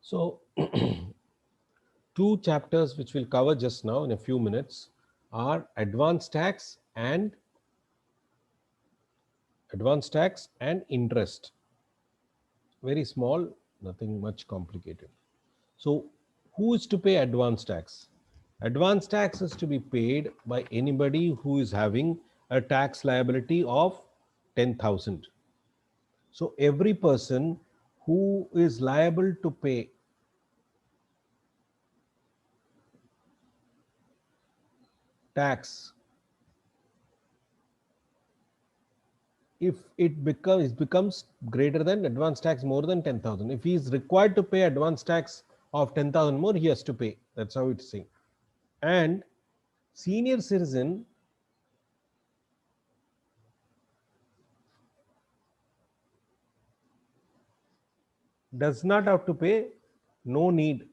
So, two chapters which we'll cover just now in a few minutes are advanced tax and interest. Very small, nothing much complicated. So, who is to pay advance tax? Advance tax is to be paid by anybody who is having a tax liability of 10,000. So, every person who is liable to pay tax, if it becomes greater than advance tax more than 10,000, if he is required to pay advance tax of 10,000 more, he has to pay. That's how it's saying. And senior citizen does not have to pay. No need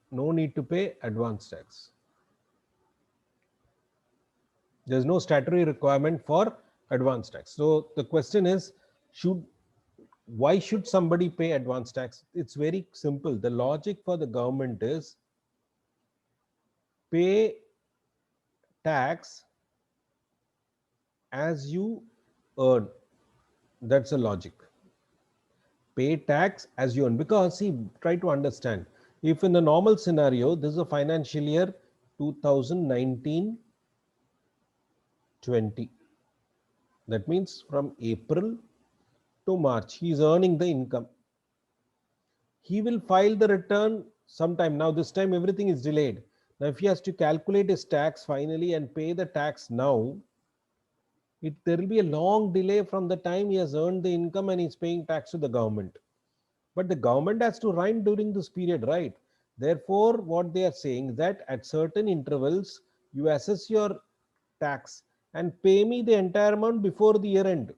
to pay advance tax. There's no statutory requirement for advance tax. So the question is, should why should somebody pay advance tax? It's very simple. The logic for the government is pay tax as you earn. That's the logic. Pay tax as you earn. Because see, try to understand. If in the normal scenario, this is a financial year 2019-20, that means from April to March, he is earning the income. He will file the return sometime. Now, this time everything is delayed. Now, if he has to calculate his tax finally and pay the tax now, there will be a long delay from the time he has earned the income and he's paying tax to the government. But the government has to run during this period, right? Therefore, what they are saying is that at certain intervals, you assess your tax and pay me the entire amount before the year end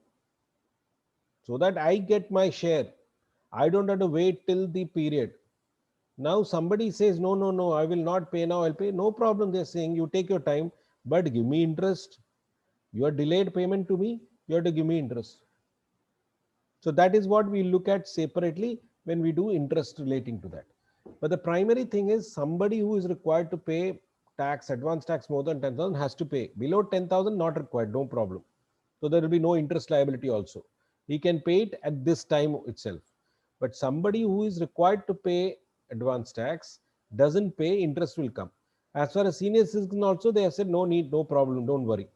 so that I get my share. I don't have to wait till the period. Now somebody says, no, no, no, I will not pay now, I'll pay. No problem, they're saying, you take your time, but give me interest. Your delayed payment to me, you have to give me interest. So that is what we look at separately when we do interest relating to that. But the primary thing is somebody who is required to pay tax, advance tax more than 10,000 has to pay. Below 10,000, not required, no problem. So there will be no interest liability also. He can pay it at this time itself. But somebody who is required to pay advance tax doesn't pay, interest will come. As far as senior citizen also, they have said no need, no problem, don't worry.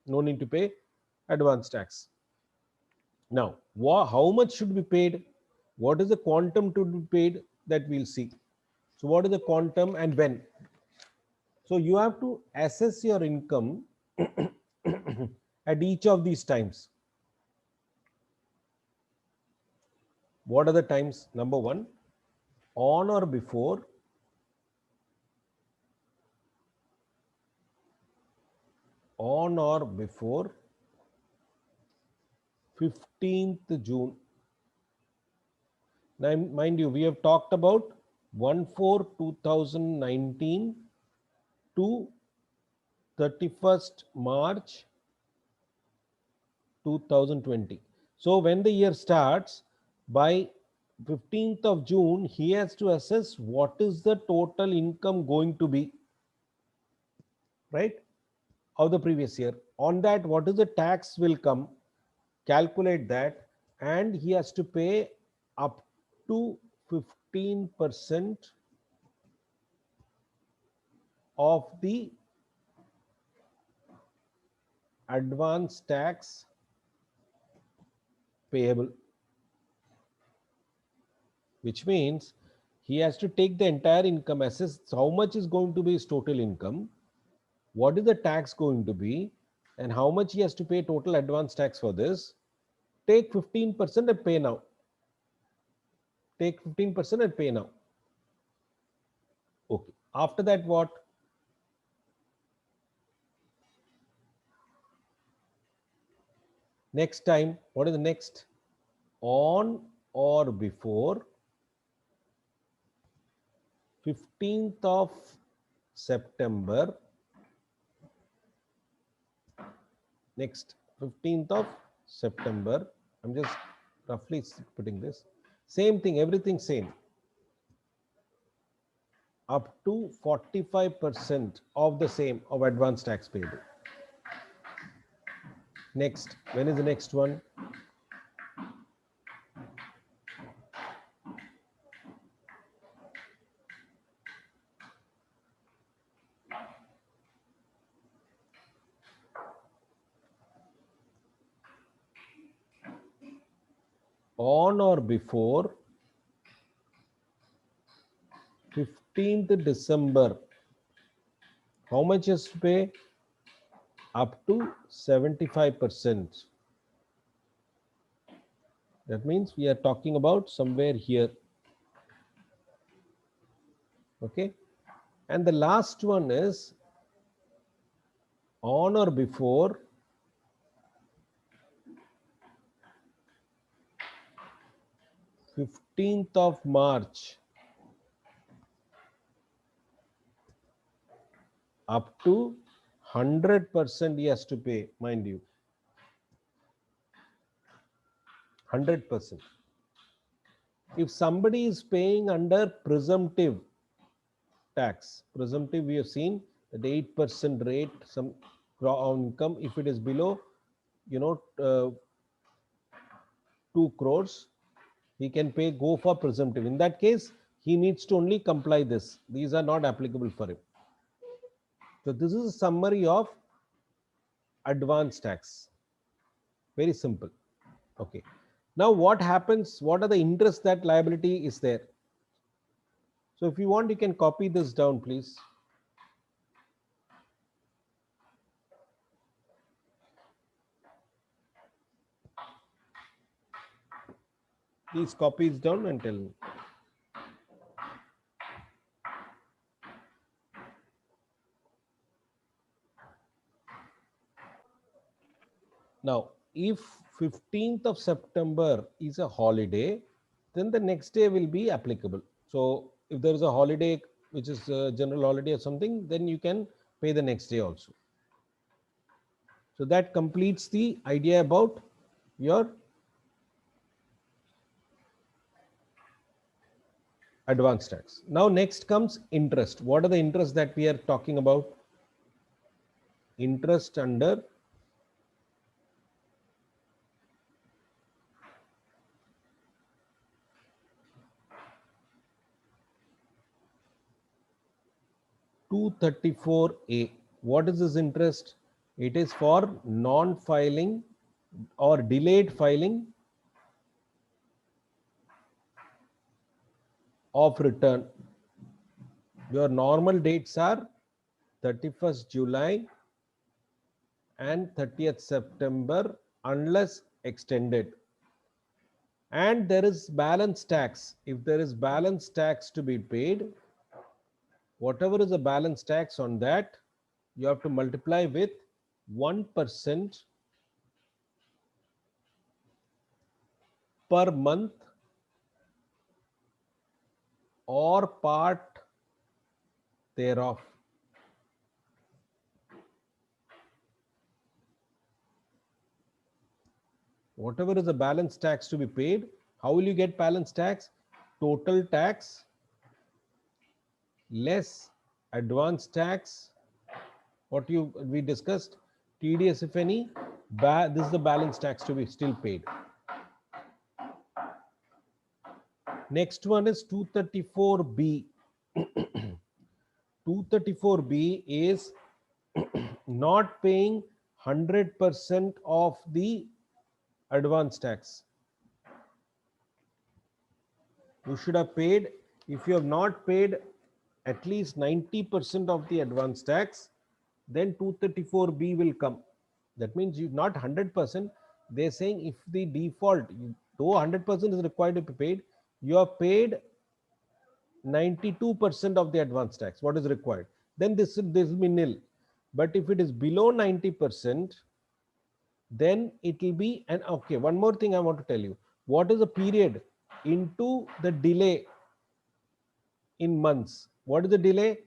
No need to pay advance tax. Now, how much should be paid? What is the quantum to be paid? That we'll see. So, what is the quantum and when? So, you have to assess your income at each of these times. What are the times? Number one, on or before on or before 15th June. Now, mind you, we have talked about 1/4/2019 to 31st March 2020. So when the year starts, by 15th of June, he has to assess what is the total income going to be, right, of the previous year. On that, what is the tax will come, calculate that, and he has to pay up to 15% of the advance tax payable, which means he has to take the entire income, assess how much is going to be his total income, what is the tax going to be, and how much he has to pay total advance tax for this. Take 15% and pay now. Take 15% and pay now. Okay. After that, what? Next time, what is the next? On or before 15th of September. Next, 15th of September. I'm just roughly putting this. Same thing, everything same. up to 45% of the same of advance tax payable. Next, when is the next one? On or before 15th December. How much is to pay? Up to 75%. That means we are talking about somewhere here. Okay. And the last one is on or before 15th of March up to 100% he has to pay, mind you. 100%. If somebody is paying under presumptive tax, presumptive we have seen that 8% rate, some income, if it is below, 2 crores, he can pay, go for presumptive. In that case, he needs to only comply this. These are not applicable for him. So this is a summary of advance tax. Very simple. Okay. Now what happens? What are the interests that liability is there? So if you want, you can copy this down, please. Please copy it down and tell me. Now, if 15th of September is a holiday, then the next day will be applicable. So if there is a holiday, which is a general holiday or something, then you can pay the next day also. So that completes the idea about your advance tax. Now next comes interest. What are the interests that we are talking about? Interest under (234A). What is this interest? It is for non-filing or delayed filing of return. Your normal dates are 31st July and 30th September unless extended. And there is balance tax. If there is balance tax to be paid, whatever is the balance tax on that, you have to multiply with 1% per month or part thereof. Whatever is the balance tax to be paid, how will you get balance tax? Total tax less advance tax. What we discussed, TDS if any, this is the balance tax to be still paid. Next one is 234B. 234B is not paying 100% of the advance tax. You should have paid, if you have not paid at least 90% of the advance tax, then 234B will come. That means you not 100%. They're saying if the default, though 100% is required to be paid, you have paid 92% of the advance tax, what is required, then this will be nil. But if it is below 90%, then it will be an, okay, one more thing I want to tell you. What is the period into the delay in months? What is the delay?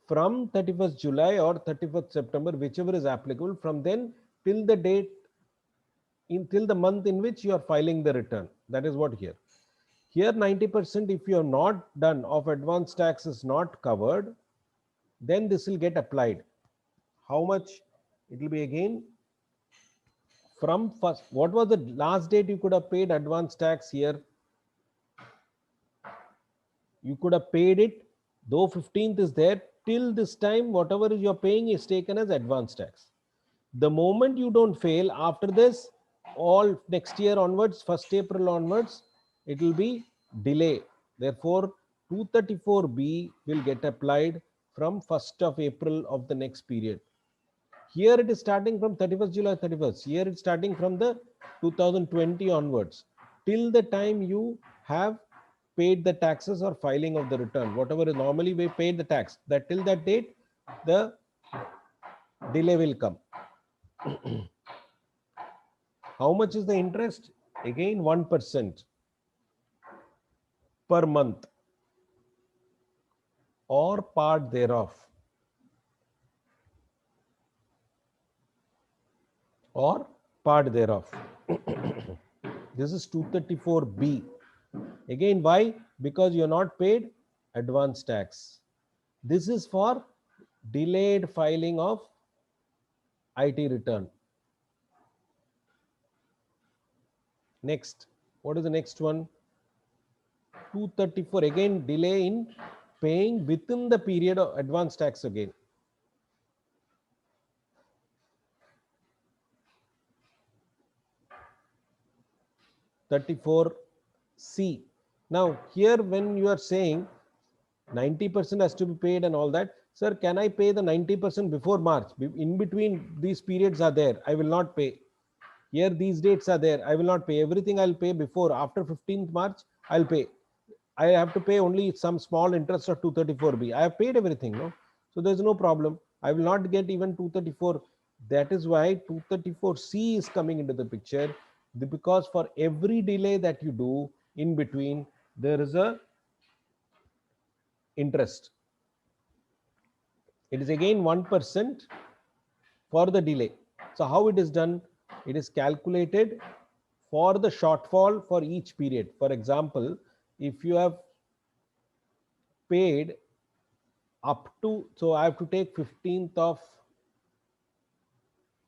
From 31st July or 31st September, whichever is applicable, from then till the date, till the month in which you are filing the return. That is what here. Here 90% if you have not done of advance tax is not covered, then this will get applied. How much? It will be again from first. What was the last date you could have paid advance tax here? You could have paid it, though 15th is there, till this time whatever you're paying is taken as advance tax. The moment you don't fail, after this, all next year onwards, 1st April onwards, it will be delay. Therefore, 234B will get applied from 1st of April of the next period. Here it is starting from 31st July 31st. Here it's starting from the 2020 onwards. Till the time you have paid the taxes or filing of the return, whatever is normally we paid the tax, that till that date, the delay will come. How much is the interest? Again 1% per month or part thereof, or part thereof. This is 234B. Again, why? Because you're not paid advance tax. This is for delayed filing of IT return. Next, what is the next one? 234, again delay in paying within the period of advance tax again. (34C). Now here when you are saying 90% has to be paid and all that, sir, can I pay the 90% before March? In between these periods are there, I will not pay. Here these dates are there, I will not pay. Everything I'll pay before, after 15th March, I'll pay. I have to pay only some small interest of 234B. I have paid everything, no? So there's no problem. I will not get even 234. That is why 234C is coming into the picture, because for every delay that you do in between, there is a interest. It is again 1% for the delay. So how it is done? It is calculated for the shortfall for each period. For example, if you have paid up to, so I have to take 15th of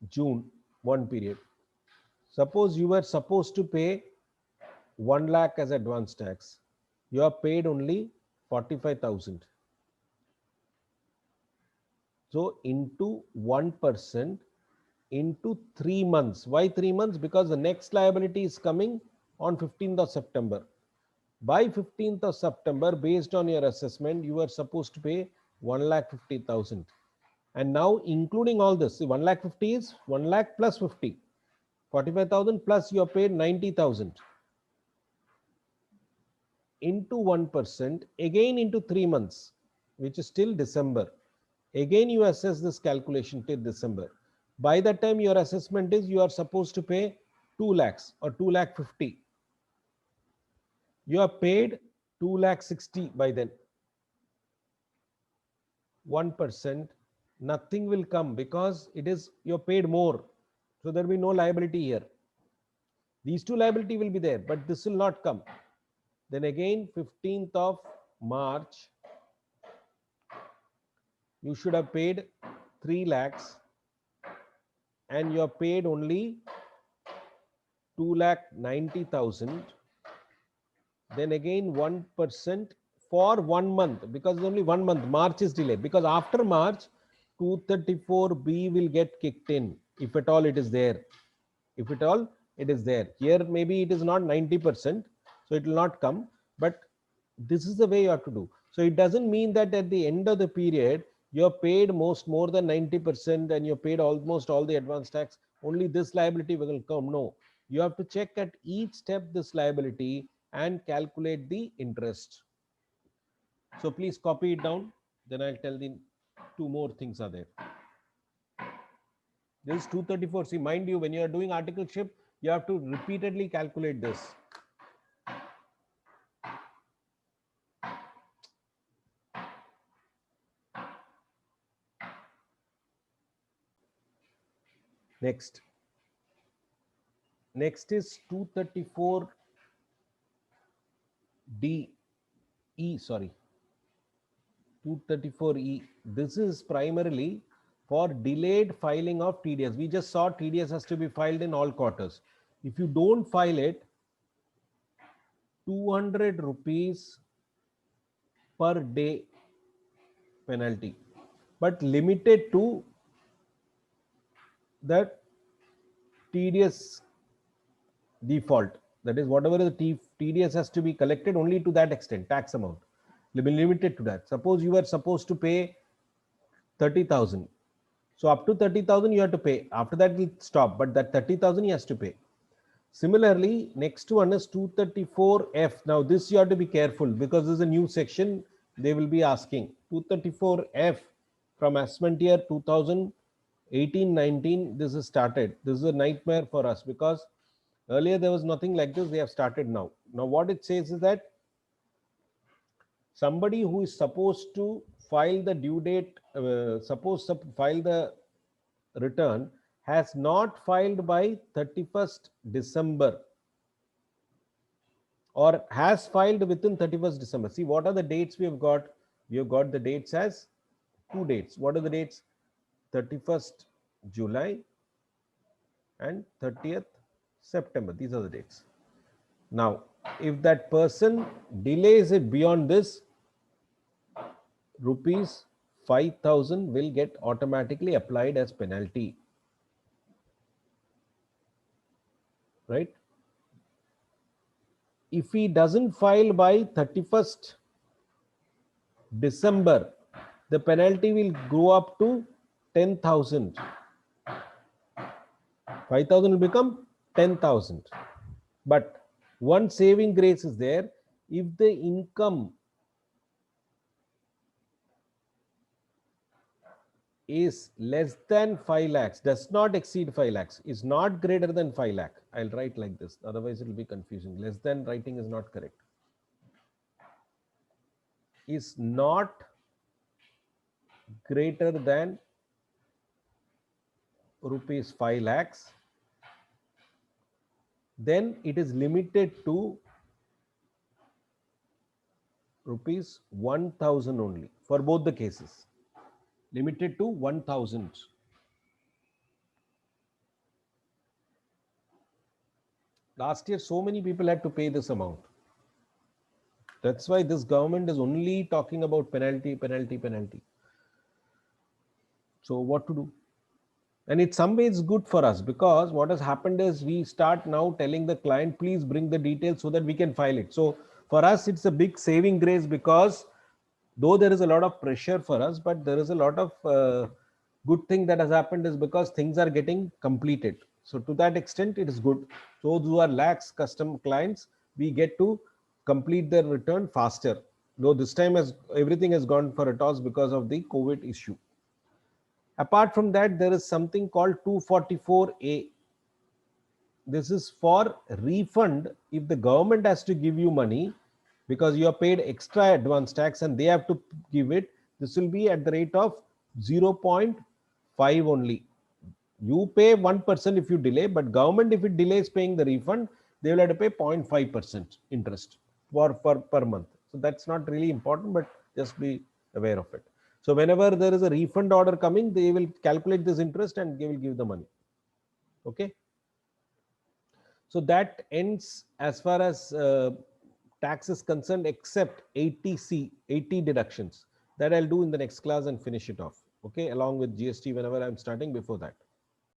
June, one period. Suppose you were supposed to pay 1 lakh as advance tax. You have paid only 45,000. So into 1% into 3 months. Why 3 months? Because the next liability is coming on 15th of September. By 15th of September, based on your assessment, you are supposed to pay 1,50,000. And now including all this, 1,50,000 is 1 lakh plus 50. 45,000 plus you are paid 90,000. Into 1%, again into 3 months, which is till December. Again you assess this calculation till December. By that time your assessment is you are supposed to pay 2 lakhs or 2 lakh 50. You are paid 2 lakh 60 by then. 1%, nothing will come because it is you're paid more. So there will be no liability here. These two liability will be there, but this will not come. Then again 15th of March, you should have paid 3 lakhs and you are paid only 2 lakh 90,000. Then again 1% for 1 month, because only 1 month, March is delayed, because after March 234B will get kicked in, if at all it is there. If at all it is there. Here maybe it is not 90%, so it will not come, but this is the way you have to do. So it doesn't mean that at the end of the period you're paid more than 90% and you're paid almost all the advance tax, only this liability will come. No, you have to check at each step this liability and calculate the interest. So please copy it down, then I'll tell the two more things are there. This is 234C. Mind you, when you are doing articleship, you have to repeatedly calculate this. Next is 234 D, E, sorry, 234E. This is primarily for delayed filing of TDS. We just saw TDS has to be filed in all quarters. If you don't file it, 200 rupees per day penalty, but limited to the TDS default. That is, whatever the TDS has to be collected, only to that extent, tax amount will be limited to that. Suppose you were supposed to pay 30,000. So up to 30,000 you have to pay. After that it will stop, but that 30,000 he has to pay. Similarly, next one is 234F. Now this you have to be careful because this is a new section they will be asking. 234F from assessment year 2018-19, this is started. This is a nightmare for us because earlier there was nothing like this. They have started now. Now what it says is that somebody who is supposed to file the due date, file the return, has not filed by 31st December or has filed within 31st December. See, what are the dates we have got? We have got the dates as two dates. What are the dates? 31st July and 30th September. These are the dates. Now, if that person delays it beyond this, rupees 5,000 will get automatically applied as penalty. Right? If he doesn't file by 31st December, the penalty will go up to 10,000. 5,000 will become 10,000. But one saving grace is there. If the income is less than 5 lakhs, does not exceed 5 lakhs, is not greater than 5 lakh. I'll write like this, otherwise it will be confusing. Less than writing is not correct. Is not greater than rupees 5 lakhs, then it is limited to rupees 1,000 only for both the cases. Limited to 1,000. Last year, so many people had to pay this amount. That's why this government is only talking about penalty, penalty, penalty. So what to do? And in some ways good for us, because what has happened is we start now telling the client, please bring the details so that we can file it. So for us, it's a big saving grace, because though there is a lot of pressure for us, but there is a lot of good thing that has happened is because things are getting completed. So to that extent, it is good. Those who are lax custom clients, we get to complete their return faster. Though this time as everything has gone for a toss because of the COVID issue. Apart from that, there is something called 244A. This is for refund if the government has to give you money because you are paid extra advance tax and they have to give it. This will be at the rate of 0.5 only. You pay 1% if you delay, but government, if it delays paying the refund, they will have to pay 0.5% interest per month. So that's not really important, but just be aware of it. So whenever there is a refund order coming, they will calculate this interest and they will give the money. Okay. So that ends as far as tax is concerned, except 80C, 80 deductions. That I'll do in the next class and finish it off. Okay, along with GST whenever I'm starting before that.